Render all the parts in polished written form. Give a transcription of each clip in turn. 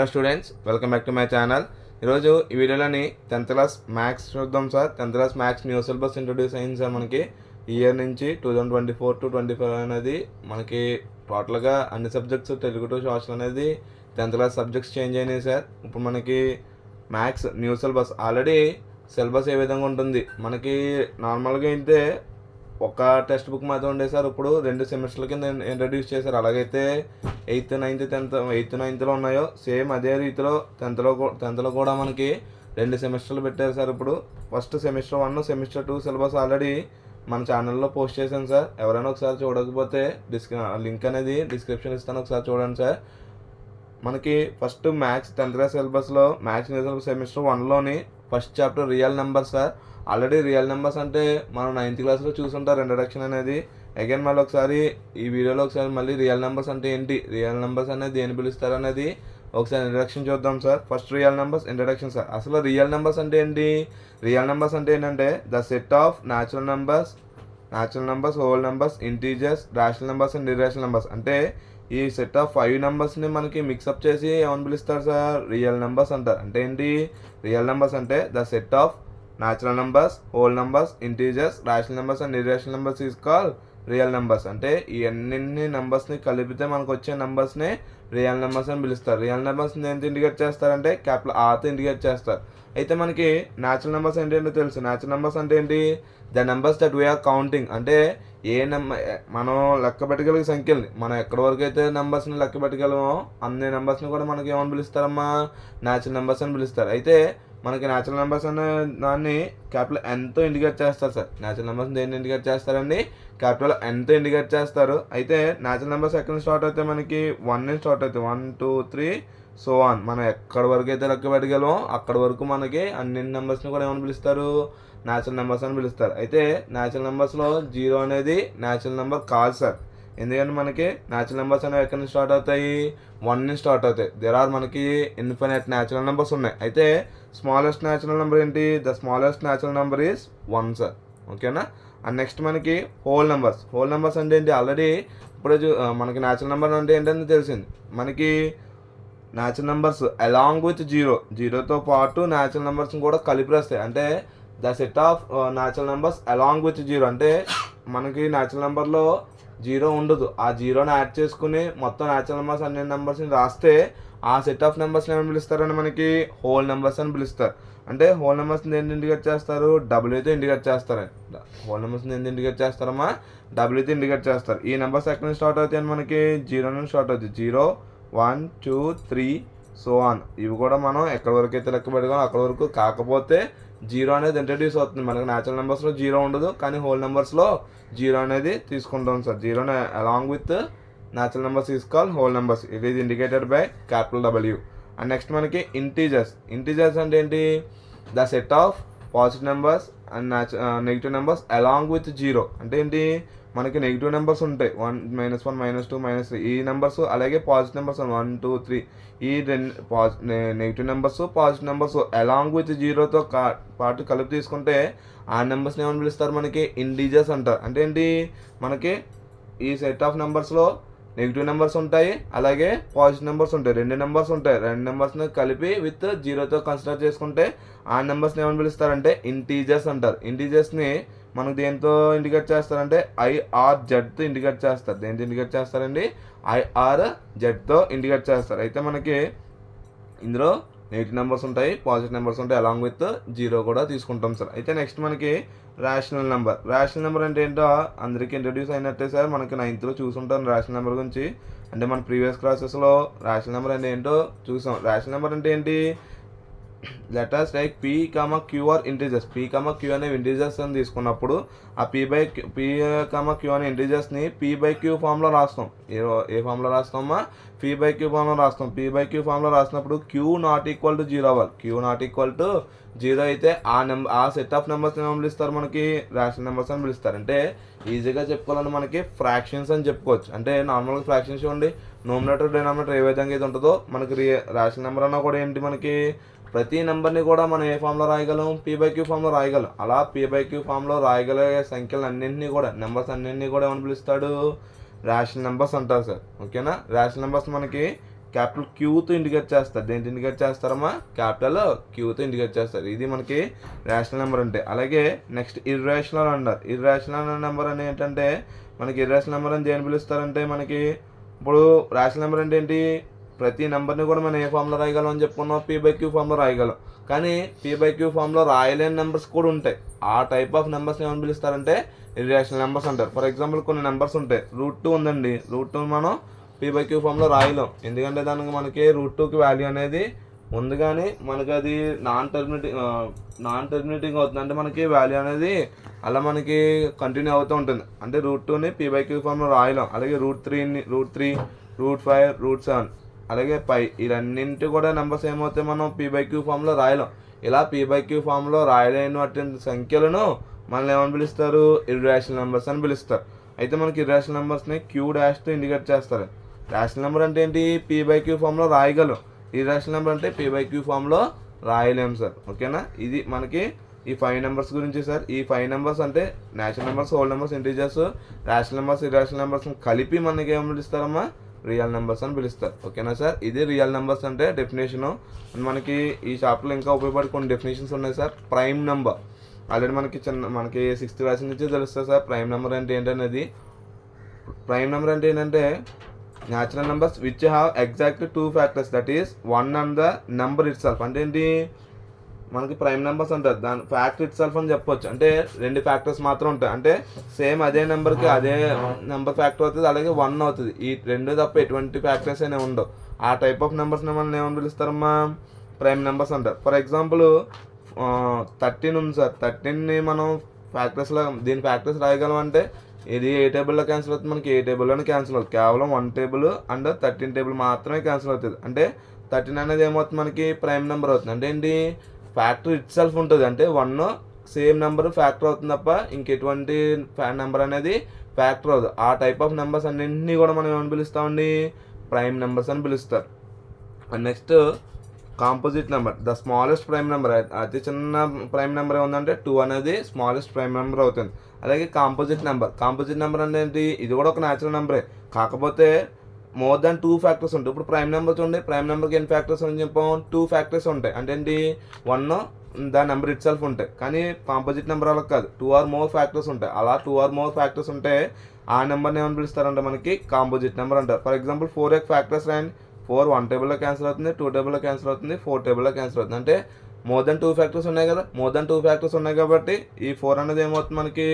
Students welcome back to my channel. ఈరోజు ఈ వీడియోలోని 10th క్లాస్ మ్యాథ్స్ చూద్దాం sir. 10th class maths new syllabus introduce అయింది sir. మనకి ఈ ఇయర్ నుంచి 2024 to 25 అనేది మనకి టోటల్గా అన్ని సబ్జెక్ట్స్ తెలుగు టు సోషల్ అనేది 10th క్లాస్ సబ్జెక్ట్స్ చేంజ్ అయినాయి సార్. ఇప్పుడు మనకి maths new syllabus already syllabus ఏ విధంగా ఉంటుంది మనకి నార్మల్గా అయితే ఒక టెక్స్ట్ బుక్ మాత్రం ఉండే సార్. ఇప్పుడు 2 సెమిస్టర్ల కింద ఇంట్రడ్యూస్ చేశారు. అలాగైతే 8th, 9th, 10th 8th, 9thలో ఉన్నాయో సేమ్ అదే రీతిలో 10thలో కూడా మనకి 2 సెమిస్టర్లు పెట్టారు సార్. ఇప్పుడు first semester 1, semester 2 syllabus already మన ఛానల్లో పోస్ట్ చేశాను సార్. ఎవరైనా ఒకసారి చూడకపోతే లింక్ అనేది డిస్క్రిప్షన్ ఇస్తాను, ఒకసారి చూడండి సార్. మనకి ఫస్ట్ మ్యాథ్స్ 10th క్లాస్ సిలబస్లో మ్యాథ్స్ సెమిస్టర్ 1లోని first chapter real number sir. Already real numbers అంటే మనం 9th క్లాస్లో చూసుంటారు ఇంట్రడక్షన్ అనేది. అగైన్ మళ్ళీ ఒకసారి ఈ వీడియోలో ఒకసారి మళ్ళీ రియల్ నెంబర్స్ అంటే ఏంటి, రియల్ నెంబర్స్ అనేది దేని పిలుస్తారు అనేది ఒకసారి ఇంట్రడక్షన్ చూద్దాం sir. First real numbers introduction sir. అసలు రియల్ నెంబర్స్ అంటే ఏంటి? రియల్ నెంబర్స్ అంటే ఏంటంటే the set of natural numbers, whole numbers, integers, rational numbers and irrational numbers. అంటే ఈ సెట్ ఆఫ్ 5 నెంబర్స్ని మనకి మిక్సప్ చేసి ఏమని పిలుస్తారు సార్? రియల్ నెంబర్స్ అంటారు. అంటే ఏంటి రియల్ నెంబర్స్ అంటే? The set of natural numbers, whole numbers, integers, rational numbers and irrational numbers is called real numbers. అంటే ఈ అన్ని నెంబర్స్ని కలిపితే మనకు వచ్చే నెంబర్స్ని రియల్ నెంబర్స్ అని పిలుస్తారు. రియల్ నెంబర్స్ని ఎంత ఇండికేట్ చేస్తారంటే క్యాపిటల్ ఆర్తో ఇండికేట్ చేస్తారు. అయితే మనకి న్యాచురల్ నెంబర్స్ ఏంటంటే తెలుసు. న్యాచురల్ నెంబర్స్ అంటే ఏంటి? The numbers that we are counting. అంటే ఏ మనం లెక్క పెట్టగలిగే సంఖ్యల్ని, మనం ఎక్కడి వరకు అయితే నెంబర్స్ని లెక్క పెట్టగలమో అన్ని నెంబర్స్ని కూడా మనకి ఏమని పిలుస్తారమ్మా? న్యాచురల్ నెంబర్స్ అని పిలుస్తారు. అయితే మనకి న్యాచురల్ నెంబర్స్ అనే దాన్ని క్యాపిటల్ ఎన్తో ఇండికేట్ చేస్తారు సార్. న్యాచురల్ నెంబర్స్ దేన్ని ఇండికేట్ చేస్తారండి? క్యాపిటల్ ఎన్తో ఇండికేట్ చేస్తారు. అయితే న్యాచురల్ నెంబర్స్ ఎక్కడ నుంచి స్టార్ట్ అవుతాయి? మనకి 1 నుంచి స్టార్ట్ అవుతాయి. 1, 2, 3 సో ఆన్. మనం ఎక్కడి వరకు అయితే లెక్క పెట్టగలమో అక్కడి వరకు మనకి అన్ని నెంబర్స్ని కూడా ఏమని పిలుస్తారు? న్యాచురల్ నెంబర్స్ అని పిలుస్తారు. అయితే న్యాచురల్ నెంబర్స్లో 0 అనేది న్యాచురల్ నెంబర్ కాదు సార్. ఎందుకంటే మనకి న్యాచురల్ నెంబర్స్ అనేవి ఎక్కడి నుంచి స్టార్ట్ అవుతాయి? 1 నుంచి స్టార్ట్ అవుతాయి. దేర్ ఆర్ మనకి ఇన్ఫినిట్ న్యాచురల్ నెంబర్స్ ఉన్నాయి. అయితే స్మాలెస్ట్ న్యాచురల్ నెంబర్ ఏంటి? The smallest natural number is 1 sir. ఓకేనా? అండ్ నెక్స్ట్ మనకి హోల్ నెంబర్స్ అంటే ఏంటి? ఆల్రెడీ ఇప్పుడు మనకి న్యాచురల్ నెంబర్ అంటే ఏంటని తెలిసింది. మనకి న్యాచురల్ నెంబర్స్ అలాంగ్ విత్ జీరోతో పాటు న్యాచురల్ నెంబర్స్ని కూడా కలిపి రాస్తాయి. అంటే the set of natural numbers along with 0. అంటే మనకి న్యాచురల్ నెంబర్లో 0 ఉండదు. ఆ 0ని యాడ్ చేసుకుని మొత్తం న్యాచురల్ నెంబర్స్ అన్ని నెంబర్స్ని రాస్తే ఆ సెట్ ఆఫ్ నెంబర్స్ని ఏమని పిలుస్తారని మనకి హోల్ నెంబర్స్ అని పిలుస్తారు. అంటే హోల్ నెంబర్స్ని ఏంటి ఇండికేట్ చేస్తారు? డబ్ల్యూతో ఇండికేట్ చేస్తారండి. హోల్ నెంబర్స్ని ఏంటి ఇండికేట్ చేస్తారమ్మా? డబ్ల్యూతో ఇండికేట్ చేస్తారు. ఈ నెంబర్స్ ఎక్కడి నుంచి స్టార్ట్ అవుతాయి అని మనకి 0 నుంచి స్టార్ట్ అవుతాయి. 0, 1, 2, 3 సో ఆన్. ఇవి కూడా మనం ఎక్కడి వరకు అయితే లెక్క పెట్టుకోవాలి అక్కడి వరకు. కాకపోతే 0 అనేది ఇంట్రడ్యూస్ అవుతుంది. మనకి న్యాచురల్ నెంబర్స్లో 0 ఉండదు, కానీ హోల్ నెంబర్స్లో 0 అనేది తీసుకుంటాం sir. 0 along with natural numbers is called whole numbers. It is indicated by capital W. And next మనకి ఇంటీజర్స్ అంటే ఏంటి? The set of positive numbers and negative numbers along with 0. అంటే ఏంటి? మనకి నెగిటివ్ నెంబర్స్ ఉంటాయి. 1, -1, -2, -3 ఈ నెంబర్స్. అలాగే positive numbers 1, 2, 3 ఈ negative numbers, positive numbers along with 0తో పాటు కలిపి తీసుకుంటే ఆ నెంబర్స్ని ఏమని పిలుస్తారు? మనకి ఇంటీజర్స్ అంటారు. అంటే ఏంటి? మనకి ఈ సెట్ ఆఫ్ నెంబర్స్లో నెగిటివ్ నెంబర్స్ ఉంటాయి, అలాగే పాజిటివ్ నెంబర్స్ ఉంటాయి. 2 నెంబర్స్ ఉంటాయి. 2 నెంబర్స్ని కలిపి విత్ 0తో కన్సిడర్ చేసుకుంటే ఆ నెంబర్స్ని ఏమని పిలుస్తారంటే ఇంటీజర్స్ అంటారు. ఇంటీజర్స్ని మనకు దేంతో ఇండికేట్ చేస్తారంటే IRZతో ఇండికేట్ చేస్తారు. దేంతో ఇండికేట్ చేస్తారండి? IRZతో ఇండికేట్ చేస్తారు. అయితే మనకి ఇందులో నెగిటివ్ నెంబర్స్ ఉంటాయి, పాజిటివ్ నెంబర్స్ ఉంటాయి, అలాంగ్ విత్ 0 కూడా తీసుకుంటాం సార్. అయితే నెక్స్ట్ మనకి రేషనల్ నెంబర్ అంటే ఏంటో అందరికీ ఇంట్రడ్యూస్ అయినట్టే సార్. మనకి 9thలో చూసుంటాం రేషనల్ నెంబర్ గురించి. అంటే మన ప్రీవియస్ క్లాసెస్లో రేషనల్ నెంబర్ అంటే ఏంటో చూసాం. రేషనల్ నెంబర్ అంటే ఏంటి? Letters like P, Q are integers. P, Q అనేవి ఇంటీజర్స్ అని తీసుకున్నప్పుడు ఆ P, Q అనే ఇంటీజర్స్ని P/Q ఫామ్లో రాస్తాం. ఏ ఫామ్లో రాస్తామా? P/Q ఫామ్లో రాస్తాం. P/Q ఫామ్లో రాసినప్పుడు Q నాట్ ఈక్వల్ టు 0 అవ్వాలి. Q నాట్ ఈక్వల్ టు 0 అయితే ఆ సెట్ ఆఫ్ నెంబర్స్ని ఏమని పిలుస్తారు? మనకి రేషనల్ నెంబర్స్ అని పిలుస్తారు. అంటే ఈజీగా చెప్పుకోవాలని మనకి ఫ్రాక్షన్స్ అని చెప్పుకోవచ్చు. అంటే నార్మల్గా ఫ్రాక్షన్స్ చూడండి, నోమినేటర్ డినామినేటర్ ఏ విధంగా అయితే ఉంటుందో మనకి రేషనల్ నెంబర్ అన్నా కూడా ఏంటి? మనకి ప్రతి నెంబర్ని కూడా మనం ఏ ఫామ్లో రాయగలం? P/Q ఫామ్లో రాయగలం. అలా P/Q ఫామ్లో రాయగలిగే సంఖ్యలు అన్నింటినీ కూడా, నెంబర్స్ అన్నింటినీ కూడా ఏమని పిలుస్తాడు? రేషనల్ నెంబర్స్ అంటారు సార్. ఓకేనా? రేషనల్ నెంబర్స్ మనకి క్యాపిటల్ క్యూతో ఇండికేట్ చేస్తారు. దేంతో ఇండికేట్ చేస్తారమ్మా? క్యాపిటల్ క్యూతో ఇండికేట్ చేస్తారు. ఇది మనకి రేషనల్ నెంబర్ అంటే. అలాగే నెక్స్ట్ ఇర్రేషనల్ అంటారు. ఇర్రేషనల్ నెంబర్ అని ఏంటంటే మనకి ఇర్రేషనల్ నెంబర్ అని దేని పిలుస్తారంటే మనకి ఇప్పుడు రేషనల్ నెంబర్ అంటే ఏంటి? ప్రతి నెంబర్ని కూడా మనం ఏ ఫామ్లో రాయగలం అని చెప్పుకున్నాం? P/Q ఫామ్లో రాయగలం. కానీ P/Q ఫామ్లో రాయలేని నెంబర్స్ కూడా ఉంటాయి. ఆ టైప్ ఆఫ్ నెంబర్స్ని ఏమని పిలుస్తారంటే ఇర్రేషనల్ నెంబర్స్ అంటారు. ఫర్ ఎగ్జాంపుల్ కొన్ని నెంబర్స్ ఉంటాయి. √2 ఉందండి. √2 మనం P/Q ఫామ్లో రాయలేం. ఎందుకంటే దానికి మనకి √2కి వాల్యూ అనేది ఉంది, కానీ మనకి అది నాన్ టర్మినేటింగ్ అవుతుంది. అంటే మనకి వాల్యూ అనేది అలా మనకి కంటిన్యూ అవుతూ ఉంటుంది. అంటే √2ని P/Q ఫామ్లో రాయలేం. అలాగే √3, √5, √7 అలాగే పై ఇవన్నింటి కూడా నెంబర్స్ ఏమవుతాయి? మనం P/Q ఫామ్లో రాయలేం. ఇలా P/Q ఫామ్లో రాయలేనటువంటి సంఖ్యలను మనల్ని ఏమని పిలుస్తారు? ఇర్రేషనల్ నెంబర్స్ అని పిలుస్తారు. అయితే మనకి ఇర్రేషనల్ నెంబర్స్ని Q' ఇండికేట్ చేస్తారు. రేషనల్ నెంబర్ అంటే ఏంటి? P/Q ఫామ్లో రాయగలం. ఇర్రేషనల్ నెంబర్ అంటే P/Q ఫామ్లో రాయలేము సార్. ఓకేనా? ఇది మనకి ఈ 5 నెంబర్స్ గురించి సార్. ఈ 5 నెంబర్స్ అంటే natural numbers, whole numbers, integers, rational numbers, irrational నెంబర్స్ని కలిపి మనకి ఏమని పిలుస్తారమ్మా? రియల్ నెంబర్స్ అని పిలుస్తారు. ఓకేనా సార్? ఇది రియల్ నెంబర్స్ అంటే డెఫినేషను. మనకి ఈ చాప్టర్లో ఇంకా ఉపయోగపడే కొన్ని డెఫినేషన్స్ ఉన్నాయి సార్. ప్రైమ్ నెంబర్ ఆల్రెడీ మనకి 6th క్లాస్ నుంచి తెలుస్తుంది సార్ ప్రైమ్ నెంబర్ అంటే ఏంటనేది. ప్రైమ్ నెంబర్ అంటే ఏంటంటే natural numbers which have exactly 2 factors, that is 1 and the number it self. అంటే ఏంటి? మనకి ప్రైమ్ నెంబర్స్ అంటారు. దాని ఫ్యాక్టర్ ఇట్ సెల్ఫ్ అని చెప్పొచ్చు. అంటే 2 ఫ్యాక్టర్స్ మాత్రం ఉంటాయి. అంటే సేమ్ అదే నెంబర్కి అదే నెంబర్ ఫ్యాక్టర్ అవుతుంది, అలాగే 1 అవుతుంది. ఈ 2 తప్ప ఎటువంటి ఫ్యాక్టర్స్ అయినా ఉండవు. ఆ టైప్ ఆఫ్ నెంబర్స్ని మనం ఏమని పిలుస్తారమ్మా? ప్రైమ్ నెంబర్స్ అంటారు. ఫర్ ఎగ్జాంపుల్ 13 ఉంది సార్. 13ని మనం ఫ్యాక్టర్స్లో దీని ఫ్యాక్టర్స్ రాయగలం. అంటే ఇది ఏ టేబుల్లో క్యాన్సిల్ అవుతుంది? మనకి ఏ టేబుల్లోనే క్యాన్సిల్ అవుతుంది. కేవలం 1 టేబుల్ అండ్ 13 టేబుల్ మాత్రమే క్యాన్సిల్ అవుతుంది. అంటే 13 అనేది ఏమవుతుంది? మనకి ప్రైమ్ నెంబర్ అవుతుంది. అంటే ఏంటి? ఫ్యాక్టర్ ఇట్ సెల్ఫ్ ఉంటుంది. అంటే 1 సేమ్ నెంబర్ ఫ్యాక్టర్ అవుతుంది తప్ప ఇంకెటువంటి నెంబర్ అనేది ఫ్యాక్టర్ అవుతుంది. ఆ టైప్ ఆఫ్ నెంబర్స్ అన్నింటినీ కూడా మనం ఏమని పిలుస్తామండి? ప్రైమ్ నెంబర్స్ అని పిలుస్తారు. Next composite number, the smallest prime number. అతి చిన్న ప్రైమ్ నెంబర్ ఏముందంటే 2 అనేది స్మాలెస్ట్ ప్రైమ్ నెంబర్ అవుతుంది. అలాగే కాంపోజిట్ నెంబర్ అంటే ఏంటి? ఇది కూడా ఒక న్యాచురల్ నెంబరే, కాకపోతే మోర్ దాన్ 2 ఫ్యాక్టర్స్ ఉంటాయి. ఇప్పుడు ప్రైమ్ నెంబర్ చూడండి. ప్రైమ్ నెంబర్కి ఎన్ని ఫ్యాక్టర్స్ అని చెప్పాం? 2 ఫ్యాక్టర్స్ ఉంటాయి. అంటే ఏంటి? 1 ద నెంబర్ ఇట్ సెల్ఫ్ ఉంటాయి. కానీ కాంపోజిట్ నెంబర్ అలా కాదు, 2 ఆర్ మోర్ ఫ్యాక్టర్స్ ఉంటాయి. అలా 2 ఆర్ మోర్ ఫ్యాక్టర్స్ ఉంటే ఆ నెంబర్ని ఏమని పిలుస్తారంటే మనకి కాంపోజిట్ నెంబర్ అంటారు. ఫర్ ఎగ్జాంపుల్ 4 ఫ్యాక్టర్స్ అండ్ 4 1 టేబుల్లో క్యాన్సిల్ అవుతుంది, 2 టేబుల్లో క్యాన్సిల్ అవుతుంది, 4 టేబుల్లో క్యాన్సిల్ అవుతుంది. అంటే మోర్ దెన్ 2 ఫ్యాక్టర్స్ ఉన్నాయి కదా. మోర్ దెన్ 2 ఫ్యాక్టర్స్ ఉన్నాయి కాబట్టి ఈ 4 అనేది ఏమవుతుంది? మనకి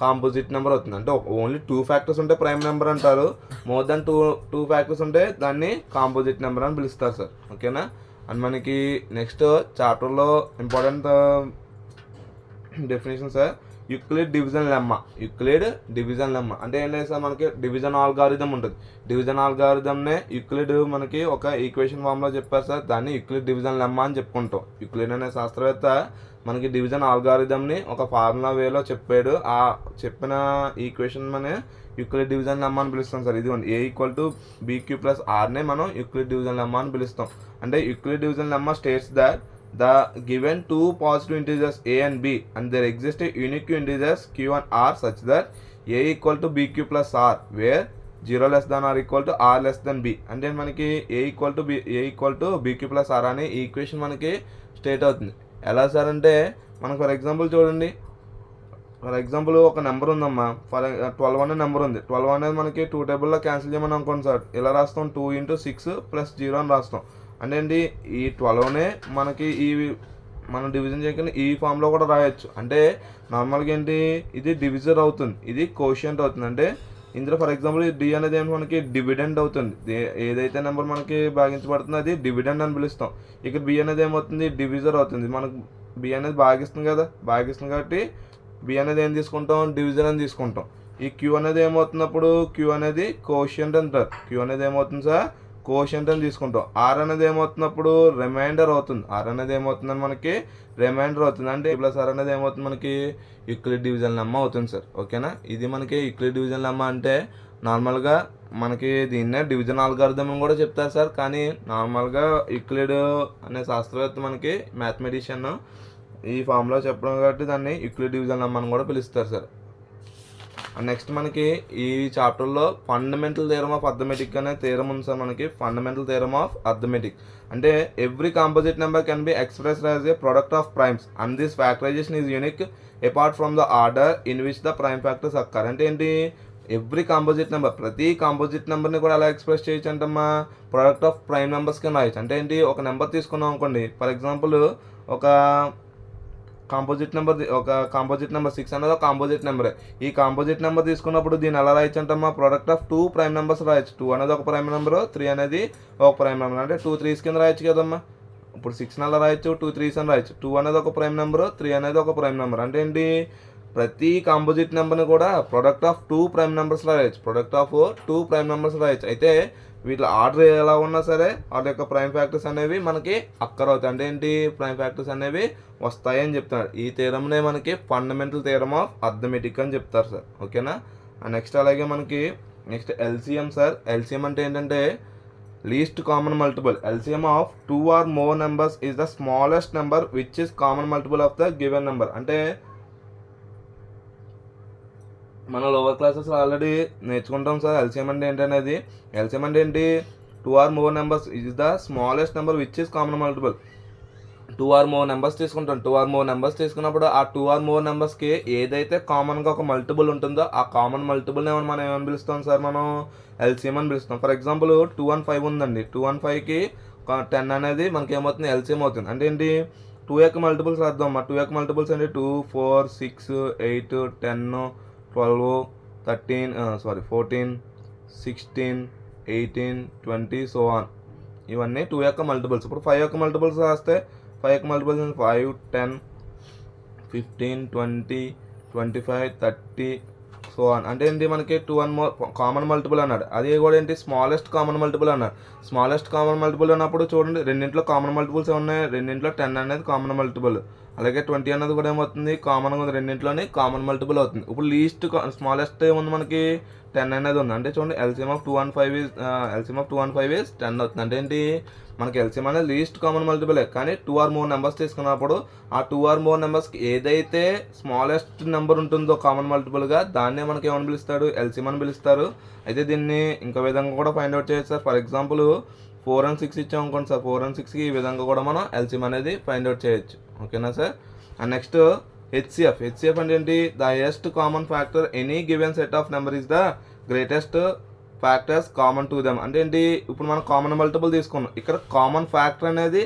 కాంపోజిట్ నెంబర్ అవుతుంది. అంటే ఓన్లీ 2 ఫ్యాక్టర్స్ ఉంటే ప్రైమ్ నెంబర్ అంటారు. మోర్ దెన్ 2 ఫ్యాక్టర్స్ ఉంటే దాన్ని కాంపోజిట్ నెంబర్ అని పిలుస్తారు సార్. ఓకేనా? అండ్ మనకి నెక్స్ట్ చాప్టర్లో important definition sir Euclid division lemma అంటే ఏం లేదు సార్? మనకి డివిజన్ ఆల్గారిథం ఉంటుంది. డివిజన్ ఆల్గారిథంనే యూక్లిడ్ మనకి ఒక ఈక్వేషన్ ఫామ్లో చెప్పారు సార్. దాన్ని యూక్లిడ్ డివిజన్ లెమ్మా అని చెప్పుకుంటాం. యూక్లిడ్ అనే శాస్త్రవేత్త మనకి డివిజన్ ఆల్గారిథంని ఒక ఫార్ములా వేలో చెప్పాడు. ఆ చెప్పిన ఈక్వేషన్ మన యూక్లిడ్ డివిజన్ లెమ్మా అని పిలుస్తాం సార్. ఇదిగోండి, A=BQ+Rనే మనం యూక్లిడ్ డివిజన్ లెమ్మా అని పిలుస్తాం. అంటే Euclid division lemma states that the given 2 positive integers a and b and there exist a unique integers q and r such that A=BQ+R where 0 less than or equal to r less than b. అంటే మనకి A=BQ+R అనే equation మనకి state అవుతుంది. ఎలా sir అంటే మనకు for example చూడండి. For example ఒక నెంబర్ ఉందమ్మా. 12 అనే నెంబర్ ఉంది. 12 అనేది మనకి 2 టేబుల్లో క్యాన్సిల్ చేయమని అనుకోండి సార్. ఇలా రాస్తాం 2 × 6 + 0 అని రాస్తాం. అంటే ఏంటి? ఈ 12నే మనకి మనం డివిజన్ చేయకుండా ఈ ఫామ్లో కూడా రాయొచ్చు. అంటే నార్మల్గా ఏంటి? ఇది డివిజర్ అవుతుంది, ఇది కోషియంట్ అవుతుంది. అంటే ఇందులో ఫర్ ఎగ్జాంపుల్ డి అనేది ఏంటి? మనకి డివిడెండ్ అవుతుంది. ఏదైతే నెంబర్ మనకి భాగించబడుతుందో అది డివిడెండ్ అని పిలుస్తాం. ఇక్కడ బి అనేది ఏమవుతుంది? డివిజర్ అవుతుంది. మనకు బి అనేది భాగిస్తుంది కదా, భాగిస్తుంది కాబట్టి బి అనేది ఏం తీసుకుంటాం? డివిజన్ అని తీసుకుంటాం. ఈ క్యూ అనేది ఏమవుతున్నప్పుడు క్యూ అనేది కోషియంట్ అంటారు. క్యూ అనేది ఏమవుతుంది సార్? కోషియంట్ అని తీసుకుంటాం. ఆర్ అనేది ఏమవుతున్నప్పుడు రిమైండర్ అవుతుంది. ఆర్ అనేది ఏమవుతుందని మనకి రిమైండర్ అవుతుంది. అంటే A+R అనేది ఏమవుతుంది? మనకి యూక్లిడ్ డివిజన్ లెమ్మా అవుతుంది సార్. ఓకేనా? ఇది మనకి యూక్లిడ్ డివిజన్ లెమ్మా అంటే నార్మల్గా మనకి దీన్నే డివిజన్ ఆల్గారిథం అని కూడా చెప్తారు సార్. కానీ నార్మల్గా యూక్లిడ్ అనే శాస్త్రవేత్త మనకి మ్యాథమెటిషియన్ ఈ ఫామ్లో చెప్పడం కాబట్టి దాన్ని యూక్లిడ్ డివిజన్ లెమ్మా అని కూడా పిలుస్తారు సార్. అండ్ నెక్స్ట్ మనకి ఈ చాప్టర్లో ఫండమెంటల్ థియరమ్ ఆఫ్ అర్థమెటిక్ అనే థియరమ్ ఉంది సార్ మనకి. ఫండమెంటల్ థియరమ్ ఆఫ్ అర్థమెటిక్ అంటే every composite number can be expressed as a product of primes and this factorisation is unique apart from the order in which the prime factors occur. అంటే ఏంటి, every composite number, ప్రతి composite నెంబర్ని కూడా ఎలా express చేయొచ్చు అంటమ్మా, product of prime numbers కింద రాయొచ్చు. అంటే ఏంటి, ఒక నెంబర్ తీసుకున్నాం అనుకోండి, ఫర్ ఎగ్జాంపుల్ ఒక కాంపోజిట్ నెంబర్ 6 అనేది ఒక కాంపోజిట్ నెంబరే. ఈ కాంపోజిట్ నెంబర్ తీసుకున్నప్పుడు దీన్ని ఎలా రాయొచ్చు అంటమ్మా, ప్రొడక్ట్ ఆఫ్ 2 ప్రైమ్ నెంబర్స్ రాయొచ్చు. 2 అనేది ఒక ప్రైమ్ నెంబరు, 3 అనేది ఒక ప్రైమ్ నెంబర్. అంటే 2 3s కింద రాయొచ్చు కదమ్మా. ఇప్పుడు 6 అలా రాయొచ్చు, 2 3s అని రాయొచ్చు. 2 అనేది ఒక ప్రైమ్ నెంబరు, 3 అనేది ఒక ప్రైమ్ నెంబర్. అంటే ఏంటి, ప్రతి కాంపోజిట్ నెంబర్ని కూడా ప్రొడక్ట్ ఆఫ్ 2 ప్రైమ్ నెంబర్స్ రాయొచ్చు. ప్రొడక్ట్ ఆఫ్ 2 ప్రైమ్ నెంబర్స్ రాయొచ్చు. అయితే వీటిలో ఆర్డర్ ఎలా ఉన్నా సరే వాటి యొక్క ప్రైమ్ ఫ్యాక్టర్స్ అనేవి మనకి అక్కర్ అవుతాయి. అంటే ఏంటి, ప్రైమ్ ఫ్యాక్టర్స్ అనేవి వస్తాయి అని చెప్తున్నారు. ఈ థియరమ్నే మనకి ఫండమెంటల్ థియరమ్ ఆఫ్ అర్థమెటిక్ అని చెప్తారు సార్. ఓకేనా. నెక్స్ట్ అలాగే మనకి నెక్స్ట్ ఎల్సిఎం సార్. ఎల్సిఎం అంటే ఏంటంటే least common multiple. LCM of 2 or more numbers is the smallest number which is common multiple of the given number. అంటే మన లోవర్ క్లాసెస్లో ఆల్రెడీ నేర్చుకుంటాం సార్ ఎల్సిఎం అంటే ఏంటనేది. ఎల్సిఎం అంటే ఏంటి, 2 or more numbers is the smallest number which is common multiple. 2 or more numbers తీసుకుంటాం. 2 or more numbers తీసుకున్నప్పుడు ఆ 2 or more నెంబర్స్కి ఏదైతే కామన్గా ఒక మల్టిపుల్ ఉంటుందో ఆ కామన్ మల్టిపుల్ని మనం ఏమని పిలుస్తాం సార్, మనం ఎల్సిఎం అని పిలుస్తాం. ఫర్ ఎగ్జాంపుల్ 2 and 5 ఉందండి. 2 and 5కి 10 అనేది మనకి ఏమవుతుంది, ఎల్సిఎం అవుతుంది. అంటే ఏంటి, 2 యొక్క మల్టిపుల్స్ రాద్దాం. 2 యొక్క మల్టిపుల్స్ అంటే 2 4 6 8 10 12 13 14 16 18 20 సో ఆన్. ఇవన్నీ 2 యొక్క మల్టిపుల్స్. ఇప్పుడు 5 యొక్క మల్టిపుల్స్ రాస్తే 5 యొక్క మల్టిపుల్స్ 5 10 15 20 25 30 సో ఆన్. అంటే ఏంటి, మనకి 2 and more కామన్ మల్టిపుల్ అన్నాడు. అది కూడా ఏంటి, స్మాలెస్ట్ కామన్ మల్టిపుల్ అన్నాడు. స్మాలెస్ట్ కామన్ మల్టిపుల్ అన్నప్పుడు చూడండి, రెండింటిలో కామన్ మల్టిపుల్స్ ఉన్నాయి. రెండింటిలో 10 అనేది కామన్ మల్టిపుల్, అలాగే 20 అన్నది కూడా ఏమవుతుంది, కామన్గా ఉంది. రెండింటిలోని కామన్ మల్టిపుల్ అవుతుంది. ఇప్పుడు లీస్ట్ స్మాలెస్ట్ ఏముంది మనకి, 10 అనేది ఉంది. అంటే చూడండి ఎల్సిఎం ఆఫ్ 2 and 5 ఈజ్ 10 అవుతుంది. అంటే ఏంటి, మనకి ఎల్సిఎం అనేది లీస్ట్ కామన్ మల్టిపులే. కానీ 2 or more నెంబర్స్ తీసుకున్నప్పుడు ఆ 2 or more నెంబర్స్కి ఏదైతే స్మాలెస్ట్ నెంబర్ ఉంటుందో కామన్ మల్టిపుల్గా దాన్నే మనకి ఏమని పిలుస్తాడు, ఎల్సిఎం అని పిలుస్తారు. అయితే దీన్ని ఇంకో విధంగా కూడా ఫైండ్ అవుట్ చేయొచ్చు సార్. ఫర్ ఎగ్జాంపుల్ 4 and 6 ఇచ్చాం అనుకోండి సార్. 4 and 6కి ఈ విధంగా కూడా మనం ఎల్సిఎం అనేది ఫైండ్ అవుట్ చేయొచ్చు. ఓకేనా sir. And next HCF. HCF అంటే ఏంటి, the highest common factor any given set of number is the greatest factors common to them. అంటే ఏంటి, ఇప్పుడు మనం కామన్ మల్టిపుల్ తీసుకున్నాం. ఇక్కడ కామన్ ఫ్యాక్టర్ అనేది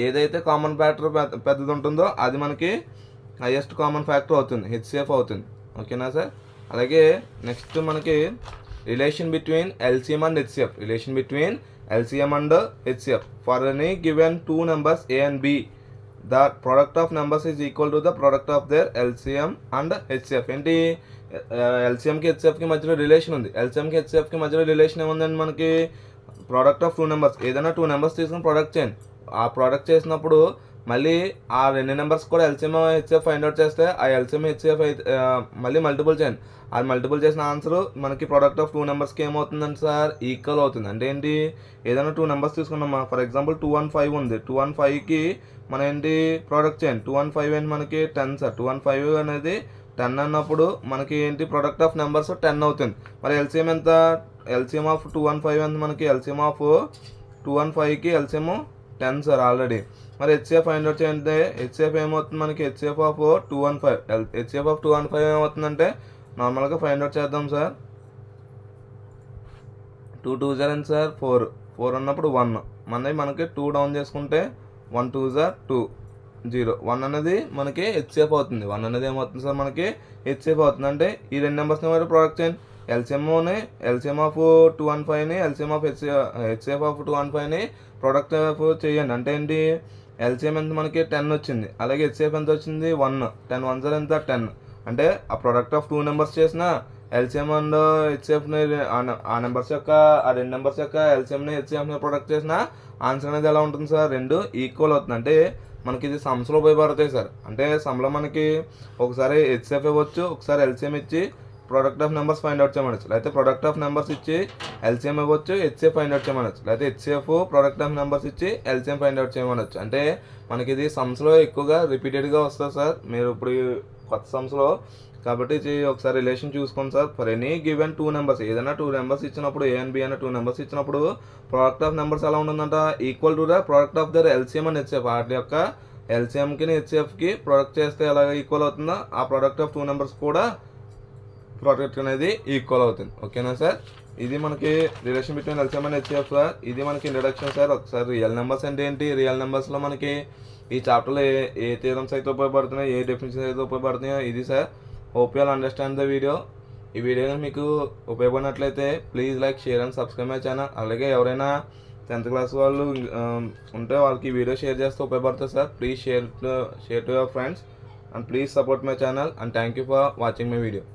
ఏదైతే కామన్ ఫ్యాక్టర్ పెద్దది ఉంటుందో అది మనకి హైయెస్ట్ కామన్ ఫ్యాక్టర్ అవుతుంది, హెచ్సిఎఫ్ అవుతుంది. ఓకేనా సార్. అలాగే నెక్స్ట్ మనకి relation between LCM and HCF. Relation between LCM and HCF. For any given 2 numbers A and B, the product of numbers is equal to the product of their LCM and HCF. ఏంటి, ఎల్సిఎంకి హెచ్సిఎఫ్కి మధ్యలో relation ఉంది. ఎల్సిఎంకి హెచ్సిఎఫ్కి మధ్యలో relation ఏముందండి, మనకి product of 2 numbers. ఏదైనా 2 numbers తీసుకుని product చేయండి. ఆ ప్రోడక్ట్ చేసినప్పుడు మళ్ళీ ఆ 2 నెంబర్స్ కూడా ఎల్సిఎం హెచ్సిఎఫ్ ఫైండ్ అవుట్ చేస్తే ఆ ఎల్సిఎం హెచ్సిఎఫ్ మళ్ళీ మల్టిపుల్ చేయండి. అది మల్టిపుల్ చేసిన ఆన్సర్ మనకి ప్రోడక్ట్ ఆఫ్ 2 నెంబర్స్కి ఏమవుతుందండి సార్, ఈక్వల్ అవుతుంది. అంటే ఏంటి, ఏదైనా 2 నెంబర్స్ తీసుకున్నామా, ఫర్ ఎగ్జాంపుల్ 2 and 5 ఉంది. 2 and 5కి మనం ఏంటి ప్రోడక్ట్ చేయండి. 2 and 5 ఏంటి మనకి 10 సార్. 2 and 5 అనేది 10 అన్నప్పుడు మనకి ఏంటి, ప్రోడక్ట్ ఆఫ్ నెంబర్స్ 10 అవుతుంది. మరి ఎల్సిఎం ఎంత, ఎల్సిఎం ఆఫ్ 2 and 5 ఎంత మనకి, ఎల్సిఎం ఆఫ్ 2 and 5కి ఎల్సిఎం 10 సార్ ఆల్రెడీ. మరి హెచ్సిఎఫ్ ఫైండ్ అవుట్ చేయండి. హెచ్సిఎఫ్ ఏమవుతుంది మనకి, HCF of 2 and 5. HCF of 2 and 5 ఏమవుతుందంటే నార్మల్గా ఫైండ్ అవుట్ చేద్దాం సార్. 2 2s ఎంత సార్, 4. 4 ఉన్నప్పుడు 1 మనకి 2 డౌన్ చేసుకుంటే 1 2s 2 0. 1 అనేది మనకి హెచ్సిఎఫ్ అవుతుంది. 1 అనేది ఏమవుతుంది సార్, మనకి హెచ్సిఎఫ్ అవుతుంది. అంటే ఈ 2 నెంబర్స్ని మరి ప్రోడక్ట్ చేయండి. ఎల్సిఎం ఆఫ్ 2 and 5ని LCM of HCF of 2 and 5ని ప్రోడక్ట్ చేయండి. అంటే ఏంటి, ఎల్సిఎం ఎంత మనకి 10 వచ్చింది, అలాగే హెచ్సిఎఫ్ ఎంత వచ్చింది 1. 10 1s ఎంత 10. అంటే ఆ ప్రోడక్ట్ ఆఫ్ 2 నెంబర్స్ చేసిన ఎల్సిఎం అండ్ హెచ్సిఎఫ్ని ఆ నెంబర్స్ యొక్క ఆ 2 నెంబర్స్ యొక్క ఎల్సిఎంని హెచ్సిఎఫ్ని ప్రొడక్ట్ చేసిన ఆన్సర్ అనేది ఎలా ఉంటుంది సార్, 2 ఈక్వల్ అవుతుంది. అంటే మనకి ఇది సమ్స్లో ఉపయోగపడతాయి సార్. అంటే సమ్లో మనకి ఒకసారి హెచ్సిఎఫ్ ఇవ్వచ్చు, ఒకసారి ఎల్సిఎం ఇచ్చి product of numbers find out చేయమనొచ్చు. లేకపోతే ప్రోడక్ట్ ఆఫ్ నెంబర్స్ ఇచ్చి ఎల్సిఎం ఇవ్వచ్చు, హెచ్సిఎఫ్ ఫైండ్ అవుట్ చేయమనొచ్చు. లేకపోతే హెచ్సిఎఫ్ ప్రోడక్ట్ ఆఫ్ నెంబర్స్ ఇచ్చి ఎల్సిఎం ఫైండ్ అవుట్ చేయమనొచ్చు. అంటే మనకి ఇది సమ్స్లో ఎక్కువగా రిపీటెడ్గా వస్తుంది సార్. మీరు ఇప్పుడు కొత్త సమ్స్లో కాబట్టి ఇది ఒకసారి రిలేషన్ చూసుకోండి sir. For any given 2 numbers, ఏదైనా 2 నెంబర్స్ ఇచ్చినప్పుడు ఏ అండ్ బి అనే 2 నెంబర్స్ ఇచ్చినప్పుడు ప్రోడక్ట్ ఆఫ్ నెంబర్స్ ఎలా ఉంటుందంట, equal to the product of their LCM and HCF. వాటి యొక్క ఎల్సిఎంకి హెచ్సిఎఫ్కి ప్రొడక్ట్ చేస్తే ఎలాగ ఈక్వల్ అవుతుందో ఆ ప్రోడక్ట్ ఆఫ్ 2 నెంబర్స్ కూడా ప్రోడక్ట్ అనేది ఈక్వల్ అవుతుంది. ఓకేనా సార్. ఇది మనకి relation between LCM and HCF sir. ఇది మనకి ఇంట్రడక్షన్ సార్. ఒకసారి రియల్ నెంబర్స్ అంటే ఏంటి, రియల్ నెంబర్స్లో మనకి ఈ చాప్టర్లో ఏ థియరమ్స్ అయితే ఉపయోగపడుతున్నాయో, ఏ డెఫినిషన్స్ అయితే ఉపయోగపడుతున్నాయో ఇది sir. Hope you all understand the video. ఈ వీడియో మీకు ఉపయోగపడినట్లయితే please like, share and subscribe my channel. అలాగే ఎవరైనా 10th క్లాస్ వాళ్ళు ఉంటే వాళ్ళకి ఈ వీడియో షేర్ చేస్తే ఉపయోగపడుతుంది sir. Please share to your friends and please support my channel and thank you for watching my video.